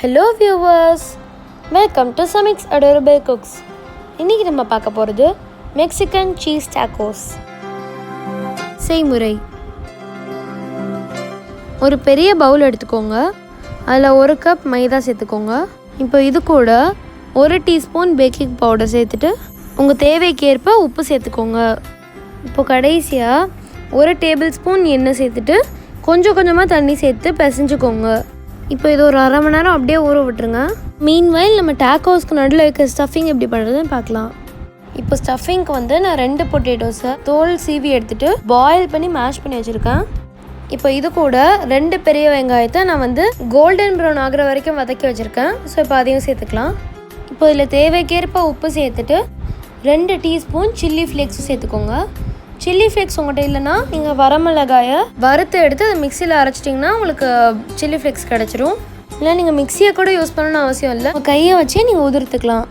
Hello viewers, welcome to Samik's Adorable Cooks. இன்னைக்கு நம்ம பார்க்க போகிறது மெக்சிகன் சீஸ் டாக்கோஸ். செய்முறை: ஒரு பெரிய பவுல் எடுத்துக்கோங்க. அதில் 1 கப் மைதா சேர்த்துக்கோங்க. இப்போ இது கூட 1 டீஸ்பூன் பேக்கிங் பவுடர் சேர்த்துட்டு உங்கள் தேவைக்கேற்ப உப்பு சேர்த்துக்கோங்க. இப்போ கடைசியாக 1 டேபிள் ஸ்பூன் எண்ணெய் சேர்த்துட்டு கொஞ்சம் கொஞ்சமாக தண்ணி சேர்த்து பிசைஞ்சுக்கோங்க. இப்போ இது ஒரு அரை மணி நேரம் அப்படியே ஊற விட்டுருங்க. மீன்வைல் நம்ம டாக்கோஸ்க்கு நடுவில் வைக்க ஸ்டஃபிங் எப்படி பண்ணுறதுன்னு பார்க்கலாம். இப்போ ஸ்டஃபிங்க்கு நான் 2 பொட்டேட்டோஸை தோல் சீவி எடுத்துகிட்டு பாயில் பண்ணி மேஷ் பண்ணி வச்சுருக்கேன். இப்போ இது கூட 2 பெரிய வெங்காயத்தை நான் கோல்டன் ப்ரௌன் ஆகிற வரைக்கும் வதக்கி வச்சுருக்கேன். ஸோ இப்போ அதையும் சேர்த்துக்கலாம். இப்போ இதில் தேவைக்கேற்ப உப்பு சேர்த்துட்டு 2 டீஸ்பூன் சில்லி ஃப்ளேக்ஸும் சேர்த்துக்கோங்க. சில்லி ஃப்ளேக்ஸ் உங்கள்கிட்ட இல்லைன்னா நீங்கள் வரமிளகாயை வறுத்து எடுத்து அதை மிக்சியில் அரைச்சிட்டிங்கன்னா உங்களுக்கு சில்லி ஃப்ளேக்ஸ் கிடச்சிரும். இல்லை நீங்கள் மிக்சியை கூட யூஸ் பண்ணணும்னு அவசியம் இல்லை, கையை வச்சே நீங்கள் உதிர்த்துக்கலாம்.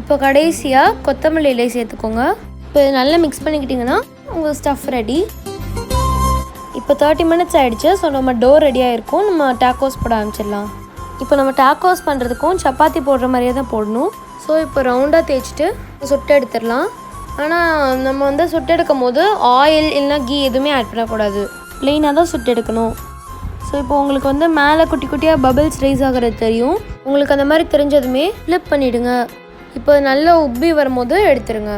இப்போ கடைசியாக கொத்தமல்லி இலை சேர்த்துக்கோங்க. இப்போ இது நல்லா மிக்ஸ் பண்ணிக்கிட்டிங்கன்னா உங்கள் ஸ்டஃப் ரெடி. இப்போ 30 மினிட்ஸ் ஆகிடுச்சு. ஸோ நம்ம டோ ரெடியாக இருக்கும். நம்ம டாக்கோஸ் போட ஆரம்பிச்சிடலாம். இப்போ நம்ம டாக்கோஸ் பண்ணுறதுக்கும் சப்பாத்தி போடுற மாதிரியே தான் போடணும். ஸோ இப்போ ரவுண்டாக தேய்ச்சிட்டு சுட்டு எடுத்துடலாம். ஆனால் நம்ம சுட்டு எடுக்கும் போது ஆயில் இல்லைனா கீ எதுவுமே ஆட் பண்ணக்கூடாது, ப்ளெயினாக தான் சுட்டு எடுக்கணும். ஸோ இப்போ உங்களுக்கு மேலே குட்டி குட்டியாக பபிள்ஸ் ரைஸ் ஆகிறது தெரியும். உங்களுக்கு அந்த மாதிரி தெரிஞ்சதுமே ஃப்ளிப் பண்ணிவிடுங்க. இப்போ நல்லா உப்பி வரும்போது எடுத்துருங்க.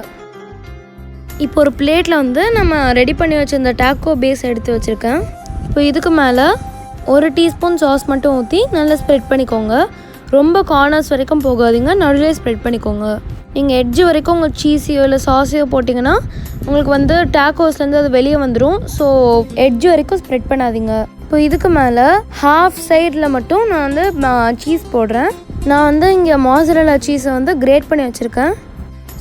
இப்போ ஒரு பிளேட்டில் நம்ம ரெடி பண்ணி வச்சுருந்த டாக்கோ பேஸ் எடுத்து வச்சுருக்கேன். இப்போ இதுக்கு மேலே 1 டீஸ்பூன் சாஸ் மட்டும் ஊற்றி நல்லா ஸ்ப்ரெட் பண்ணிக்கோங்க. ரொம்ப கார்னர்ஸ் வரைக்கும் போகாதீங்க, நடுவே ஸ்ப்ரெட் பண்ணிக்கோங்க. நீங்கள் எட்ஜு வரைக்கும் உங்களுக்கு சீஸையோ இல்லை சாஸையோ போட்டிங்கன்னா உங்களுக்கு டாக்கோஸ்லேருந்து அது வெளியே வந்துடும். ஸோ எட்ஜு வரைக்கும் ஸ்ப்ரெட் பண்ணாதீங்க. இப்போ இதுக்கு மேலே ஹாஃப் சைடில் மட்டும் நான் சீஸ் போடுறேன். நான் இங்கே மாசரல்லா சீஸை கிரேட் பண்ணி வச்சுருக்கேன்.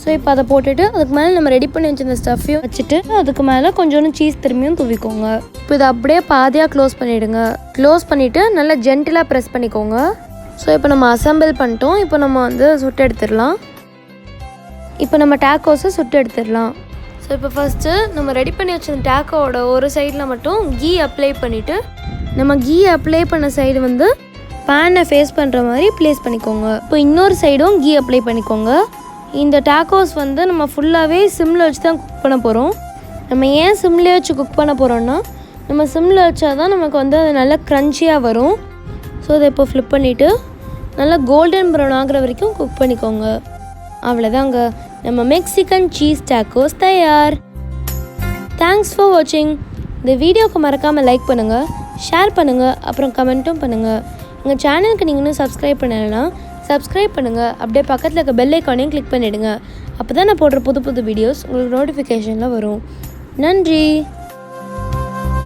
ஸோ இப்போ அதை போட்டுட்டு அதுக்கு மேலே நம்ம ரெடி பண்ணி வச்சுருந்த ஸ்டஃப்பையும் வச்சுட்டு அதுக்கு மேலே கொஞ்சோண்டு சீஸ் திரும்பியும் தூவிக்கோங்க. இப்போ இதை அப்படியே பாதியாக க்ளோஸ் பண்ணிவிடுங்க. க்ளோஸ் பண்ணிவிட்டு நல்லா ஜென்டிலாக ப்ரெஸ் பண்ணிக்கோங்க. ஸோ இப்போ நம்ம அசம்பிள் பண்ணிட்டோம். இப்போ நம்ம சுட்டு எடுத்துடலாம். இப்போ நம்ம டாக்கோஸை சுட்டு எடுத்துடலாம். ஸோ இப்போ ஃபஸ்ட்டு நம்ம ரெடி பண்ணி வச்சிருந்த டாக்கோவோட ஒரு சைடில் மட்டும் கீ அப்ளை பண்ணிவிட்டு நம்ம கீ அப்ளை பண்ண சைடு பேனை ஃபேஸ் பண்ணுற மாதிரி ப்ளேஸ் பண்ணிக்கோங்க. இப்போ இன்னொரு சைடும் கீ அப்ளை பண்ணிக்கோங்க. இந்த டாக்கோஸ் நம்ம ஃபுல்லாகவே சிம்மில் வச்சு தான் குக் பண்ண போகிறோம். நம்ம ஏன் சிம்மில் வச்சு குக் பண்ண போகிறோன்னா நம்ம சிம்மில் வச்சா தான் நமக்கு அது நல்லா க்ரன்ச்சியாக வரும். ஸோ அதை இப்போ ஃப்ளிப் பண்ணிவிட்டு நல்லா கோல்டன் ப்ரௌன் ஆகிற வரைக்கும் குக் பண்ணிக்கோங்க. அவ்வளோதாங்க, நம்ம மெக்சிகன் சீஸ் டாக்கோஸ் தயார். தேங்க்ஸ் ஃபார் வாட்சிங். இந்த வீடியோவுக்கு மறக்காமல் லைக் பண்ணுங்கள், ஷேர் பண்ணுங்கள், அப்புறம் கமெண்ட்டும் பண்ணுங்கள். எங்கள் சேனலுக்கு நீங்கள் இன்னும் சப்ஸ்கிரைப் பண்ணலைன்னா சப்ஸ்கிரைப் பண்ணுங்கள். அப்படியே பக்கத்தில் இருக்க பெல் ஐக்கானையும் கிளிக் பண்ணிவிடுங்க. அப்போ தான் நான் போடுற புது புது வீடியோஸ் உங்களுக்கு நோட்டிஃபிகேஷனில் வரும். நன்றி.